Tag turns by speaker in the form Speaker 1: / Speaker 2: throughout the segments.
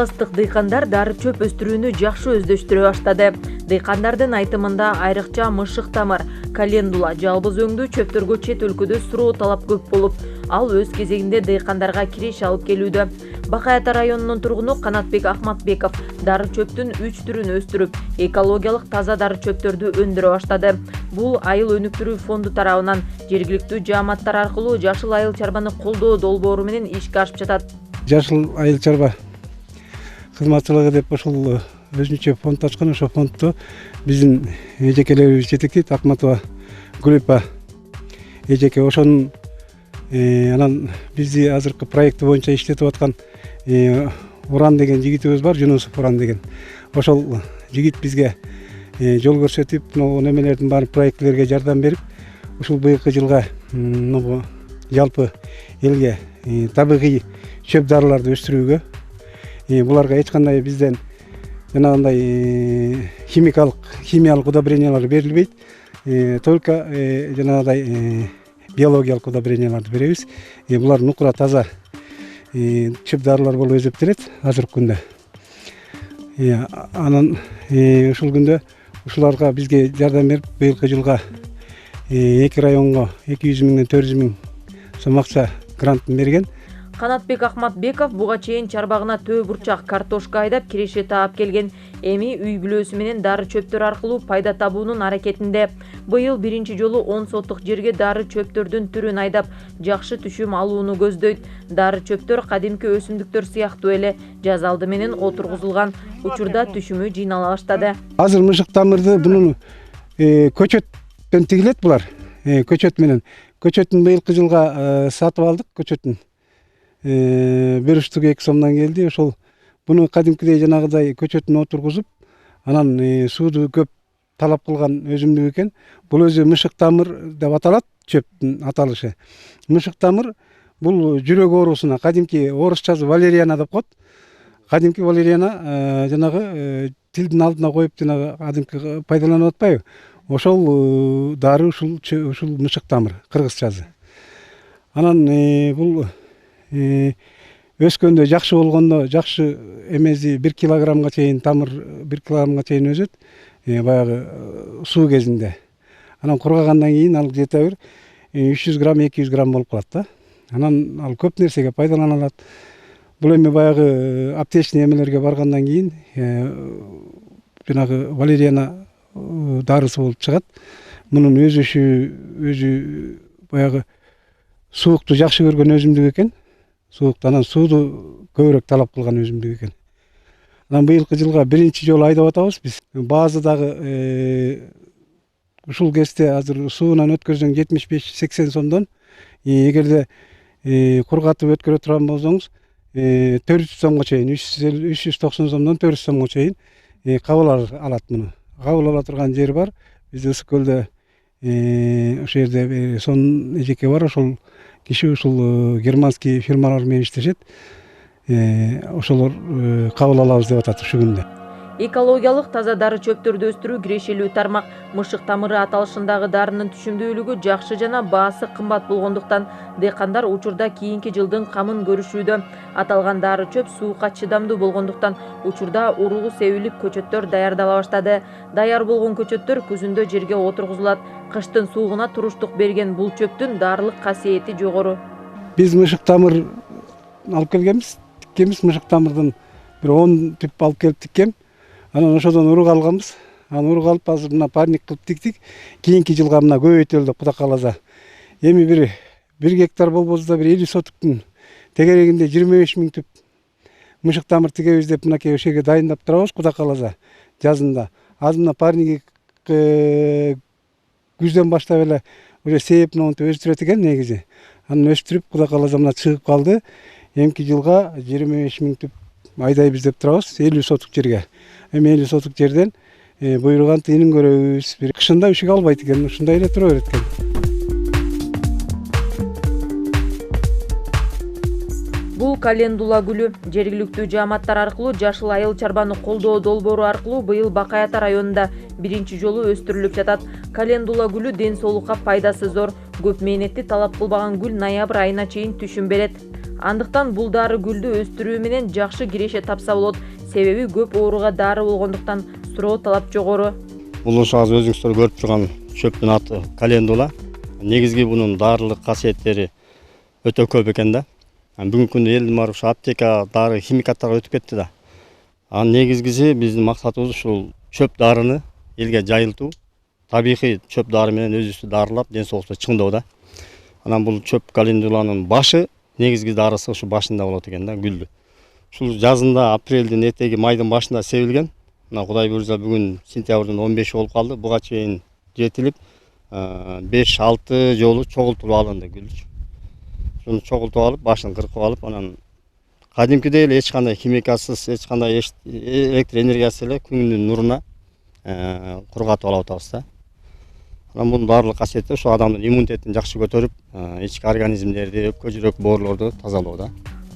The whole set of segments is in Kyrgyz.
Speaker 1: Таластык дыйкандар дары чөп өстүрүүнү жакшы өздөштүрө баштады. Дыйкандардын айтымында айрыкча мышык тамыр, календула, жалбыз өңдүү чөптөргө чет өлкөдө суроо талап көп болуп, ал өз кезегинде дыйкандарга киреш алып келүүдө. Бакай Ата районунун тургуну Канатбек Ахматбеков дары чөптүн 3 түрүн өстүрүп, экологиялык таза дары чөптөрдү өндүрө баштады. Бул Айыл өнүктүрүү фонду тарабынан жергиликтүү жааматтар аркылуу Жашыл Айыл чарбаны колдоо долбоору менен ишке ашып жатат.
Speaker 2: Жашыл Айыл чарба кызматчылыгы деп ошол өзүнчө фонд ачкан. Ошол фондду биздин эжекелерибиз жетектейт. Акматова Гүлипа эжеке ошонун анан бизди азыркы проекти боюнча иштетип аткан Уран деген жигитибиз бар, Жунусов Уран деген. Ошол жигит бизге жол көрсөтүп, немелердин баарын проектлерге жардам берип, ушул быйылкы жылга жалпы элге табигый чөп дарыларды өстүрүүгө, буларга эч кандай бизден жанагындай химиялык удобрениялар берилбейт. Только жанагындай биологиялык удобренияларды беребиз. Булар нукура таза чөп дарылар болуп эсептелет азыркы күндө. Анан ушул күндө ушуларга бизге жардам берип, быйылкы жылга 2 районго 200 миңден 400 миң сом акча грантын берген.
Speaker 1: Канатбек Ахматбеков буга чейин чарбагына төө бурчак картошка айдап киреше таап келген. Эми үй бүлөсү менен дары чөптөр аркылуу пайда табуунун аракетинде. Быйыл биринчи жолу 10 соттук жерге дары чөптөрдүн түрүн айдап, жакшы түшүм алууну көздөйт. Дары чөптөр кадимки өсүмдүктөр сыяктуу эле жаз алды менен отургузулган учурда түшүмү жыйнала баштады.
Speaker 2: Азыр мышык тамырды бунун көчөттөн тигилет булар. Көчөт менен. Көчөтүн быйылкы жылга сатып алдык. Көчөтүн 1 штук 2 сомдон келди. Ошол буну кадимкидей жанагыдай көчөтүн отургузуп, анан сууду көп талап кылган өсүмдүк экен. Бул өзү мышык тамыр деп аталат, чөптүн аталышы. Мышык тамыр бул жүрөк оорусуна, кадимки орусчасы валериана деп коет. Кадимки валериана жанагы тилдин алдына коюп жанагы кадимки пайдаланып атпайбы? Ошол дары ушул мышык тамыр, кыргызчасы. Анан бул өскөндө жакшы болгондо, жакшы эмези 1 килограммга чейин тамыр 1 килограммга чейин өсөт. Баягы суу кезинде. Анан кургагандан кийин ал где-то 300 грамм, 200 грамм болуп калат да. Анан ал көп нерсеге пайдаланылат. Бул эми баягы аптечный эмелерге баргандан кийин жанагы валериана дарысы болуп чыгат. Мунун өзү баягы суукту жакшы көргөн өсүмдүк экен. Анан сууду көбүрөөк талап кылган өсүмдүк экен. Анан быйылкы жылга биринчи жолу айдап атабыз биз. Баазы дагы ушул кезде азыр суунан өткөрсөң 75-80 сомдон, эгерде кургатып өткөрө турган болсоңуз 400 сомго чейин, 390 сомдон 400 сомго чейин кабыл алат муну. Кабыл ала турган жер бар. Бизде Ысык көлдө ошол жерде сон эжеке бар. Ошол киши ушул германский фирмалар менен иштешет. Ошолор кабыл алабыз деп атат ушул күндө.
Speaker 1: Экологиялык таза дары чөптөрдү өстүрүү кирешелүү тармак. Мышык тамыры аталышындагы дарынын түшүмдүүлүгү жакшы жана баасы кымбат болгондуктан дыйкандар учурда кийинки жылдын камын көрүшүүдө. Аталган дары чөп суукка чыдамдуу болгондуктан учурда урулу себилип көчөттөр даярдала баштады. Даяр болгон көчөттөр күзүндө жерге отургузулат. Кыштын суугуна туруштук берген бул чөптүн дарылык касиети жогору.
Speaker 2: Биз мышык тамыр алып келгенбиз. Тиккенбиз мышык тамырдын бир 10 түп алып келип тиккем. Анан ошодон урук алганбыз. Анан урук алып азыр мына парник кылып тиктик. Кийинки жылга мына көбөйтөлү деп Кудай кааласа. Эми бир гектар болбосо да бир 50 сотуктун тегерегинде 25 миң түп мышык тамыр тигебиз деп мынакей ошол жерге дайындап турабыз Кудай кааласа жазында. Азыр мына парниги күздөн баштап эле уже сээп монтип өстүрөт экен негизи. Анан өстүрүп Кудай кааласа мына чыгып калды. Эмки жылга 25 миң түп айдайбыз деп турабыз 50 сотук жерге. Эми 50 сотук жерден буйруган тыйынын көрөбүз. Бир кышында үшүк албайт экен, ушундай эле тура берет экен.
Speaker 1: Бул календула гүлү. Жергиликтүү жааматтар аркылуу Жашыл Айыл чарбаны колдоо долбоору аркылуу быйыл Бакай Ата районунда биринчи жолу өстүрүлүп жатат. Календула гүлү ден соолукка пайдасы зор. Көп мээнетти талап кылбаган гүл ноябрь айына чейин түшүм берет. Андыктан бул дары гүлдү өстүрүү менен жакшы киреше тапса болот. Себеби көп ооруга дары болгондуктан суроо талап жогору.
Speaker 3: Бул ошо азыр өзүңүздөр көрүп турган чөптүн аты календула. Негизги бунун дарылык касиеттери өтө көп экен да. Бүгүнкү күндө элдин баары ушу аптека дары химикаттарга өтүп кетти да. Анын негизгиси биздин максатыбыз ушул чөп дарыны элге жайылтуу. Табигый чөп дары менен өзүбүздү дарылап, ден соолукту чыңдоо да. Анан бул чөп календуланын башы, негизги дарысы ушу башында болот экен да, гүлдү. Ушул жазында апрелдин этеги, майдын башында себилген. Мына Кудай буйрса бүгүн сентябрдын 15 болуп калды. Буга чейин жетилип 5-6 жолу чогултулуп алынды гүлчү. Шуну чогултуп алып, башын кыркып алып, анан кадимкидей эле эч кандай химикасыз, эч кандай электр энергиясы эле күндүн нуруна кургатып алып атабыз да. Анан бунун баардык касиети ошо адамдын иммунитетин жакшы көтөрүп, ички организмдерди, өпкө жүрөк боорулорду тазалоо да.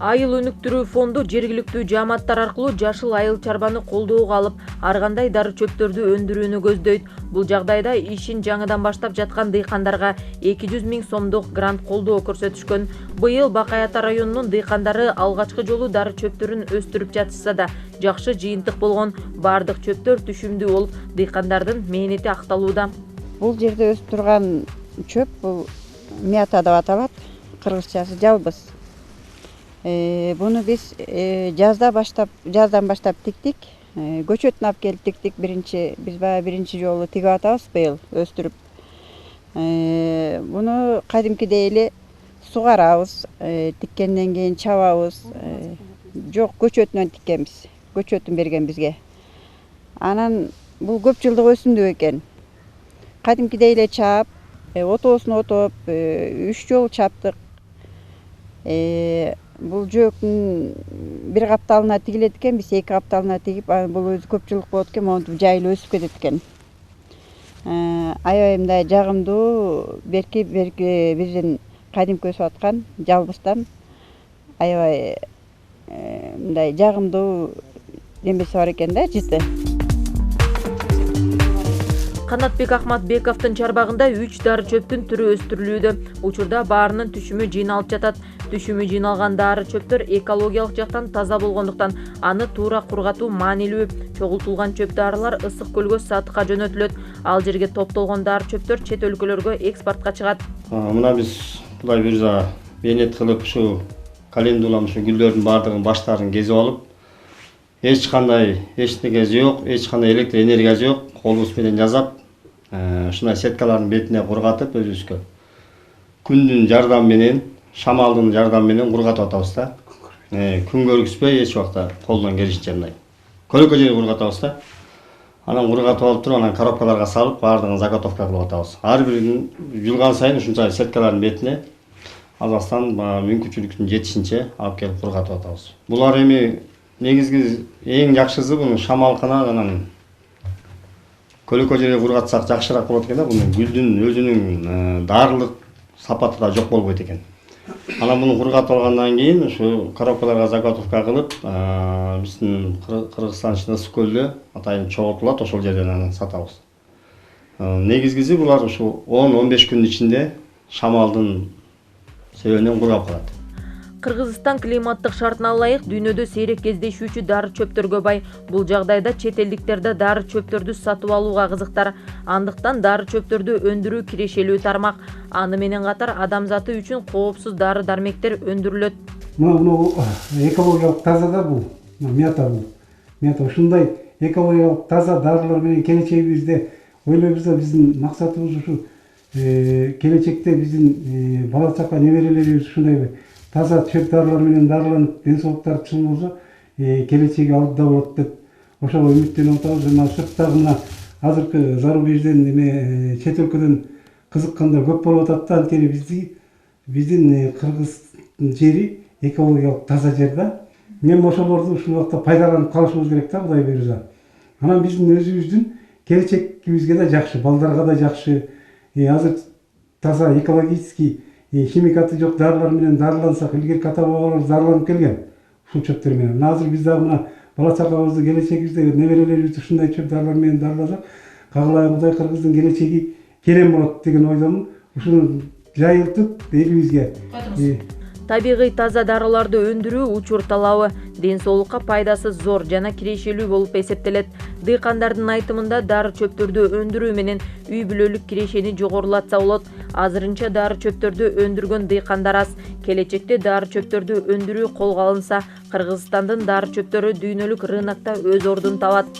Speaker 1: Айыл өнүктүрүү фонду жергиликтүү жааматтар аркылуу жашыл айыл чарбаны колдоого алып, ар кандай дары чөптөрдү өндүрүүнү көздөйт. Бул жагдайда ишин жаңыдан баштап жаткан дыйкандарга 200 000 сомдук грант колдоо көрсөтүшкөн. Быйыл Бакай Ата районунун дыйкандары алгачкы жолу дары чөптөрүн өстүрүп жатышса да, жакшы жыйынтык болгон. Бардык чөптөр түшүмдүү болуп, дыйкандардын мээнети акталууда.
Speaker 4: Бул жерде өсүп турган чөп бул мята деп аталат. Кыргызчасы жалбыз. Буну биз жаздан баштап тиктик. Көчөтүн алып келип тиктик. Биз биринчи жолу тигип атабыз быйыл өстүрүп. Буну кадимкидей эле сугарабыз. Тиккенден кийин чабабыз. Жок, көчөтүнөн тиккенбиз. Көчөтүн берген бизге. Анан бул көп жылдык өсүмдүк экен. Кадимкидей эле чаап, отоосун отоп, 3 жолу чаптык. Бул жөөктүн бир капталына тигилет экен, биз 2 капталына тигип, бул өзү көп жылдык болот экен, монтип жайылып өсүп кетет экен. Аябай мындай жагымдуу, берки биздин кадимки өсүп аткан жалбыздан аябай мындай жагымдуу немеси бар экен да, жыты.
Speaker 1: Канатбек Ахматбековдун чарбагында 3 дары чөптүн түрү өстүрүлүүдө. Учурда баарынын түшүмү жыйналып жатат. Түшүмү жыйналган дары чөптөр экологиялык жактан таза болгондуктан аны туура кургатуу маанилүү. Чогултулган чөп дарылар ысык көлгө сатыкка жөнөтүлөт. Ал жерге топтолгон дары чөптөр чет өлкөлөргө экспортко чыгат.
Speaker 3: Мына биз Кудай буйрса мээнет кылып ушу календулам ушу гүлдөрдүн баардыгын баштарын кезип алып, эч кандай эчтекеси жок, эч кандай электр энергиясы жок, колубуз менен жасап, ушундай сеткалардын бетине кургатып өзүбүзгө күндүн жардамы менен, шамалдын жардамы менен кургатып атабыз да. Күн көргүзбөй эч убакта колдон келишинче мындай көлөкө жерге кургатабыз да. Анан кургатып алып туруп, анан коробкаларга салып, баардыгын заготовка кылып атабыз. Ар бирин жулган сайын ушунча сеткалардын бетине азастан мүмкүнчүлүктүн жетишинче алып келип кургатып атабыз. Булар эми негизги эң жакшысы бунун шамалкына анан көлөкө жерге кургатсак жакшыраак болот экен да. Бунун гүлдүн өзүнүн дарылык сапаты да жок болбойт экен. Анан буну кургатып алгандан кийин ушу коробкаларга заготовка кылып, биздин Кыргызстан ысык көлдө атайын чогултулат, ошол жерден анан сатабыз. Негизгиси булар ушу 10-15 күндүн ичинде шамалдын себебинен кургап калат.
Speaker 1: Кыргызстан климаттык шартына ылайык дүйнөдө сейрек кездешүүчү дары чөптөргө бай. Бул жагдайда чет элдиктерде дары чөптөрдү сатып алууга кызыктар. Андыктан дары чөптөрдү өндүрүү кирешелүү тармак. Аны менен катар адамзаты үчүн коопсуз дары дармектер өндүрүлөт.
Speaker 2: Мына экологиялык таза да бул. Мята бул. Мята ушундай экологиялык таза дарылар менен келечегибизде ойлойбуз да, биздин максатыбыз ушу келечекте биздин бала чака неберелерибиз ушундай таза чөп дарылар менен дарыланып, ден соолуктары чың болсо, келечеги алдыда болот деп ошого үмүттөнүп атабыз. Жана сырттагы мына азыркы зарубежден чет өлкөдөн кызыккандар көп болуп атат да. Анткени биздин Кыргыздын жери экологиялык таза жер да. Эми ошолорду ушул убакта пайдаланып калышыбыз керек да, Кудай буйрса. Анан биздин өзүбүздүн келечегибизге да жакшы, балдарга да жакшы. Азыр таза экологический химикаты жок дарылар менен дарылансак, илгерки ата бабаларыбыз дарыланып келген ушул чөптөр менен. Азыр биз дагы мына бала чакабызды, келечегибизде неберелерибизди ушундай чөп дарылар менен дарыласак, кагылай Кудай Кыргыздын келечеги керем болот деген ойдомун. Ушуну жайылтып элибизге
Speaker 1: Табигый таза дарыларды өндүрүү учур талабы ден соолукка пайдасы зор жана кирешелүү болуп эсептелет. Дыйкандардын айтымында дары чөптөрдү өндүрүү менен үй бүлөлүк кирешени жогорулатса болот. Азырынча дары чөптөрдү өндүргөн дыйкандар аз. Келечекте дары чөптөрдү өндүрүү колго алынса, Кыргызстандын дары чөптөрү дүйнөлүк рынокто өз ордун табат.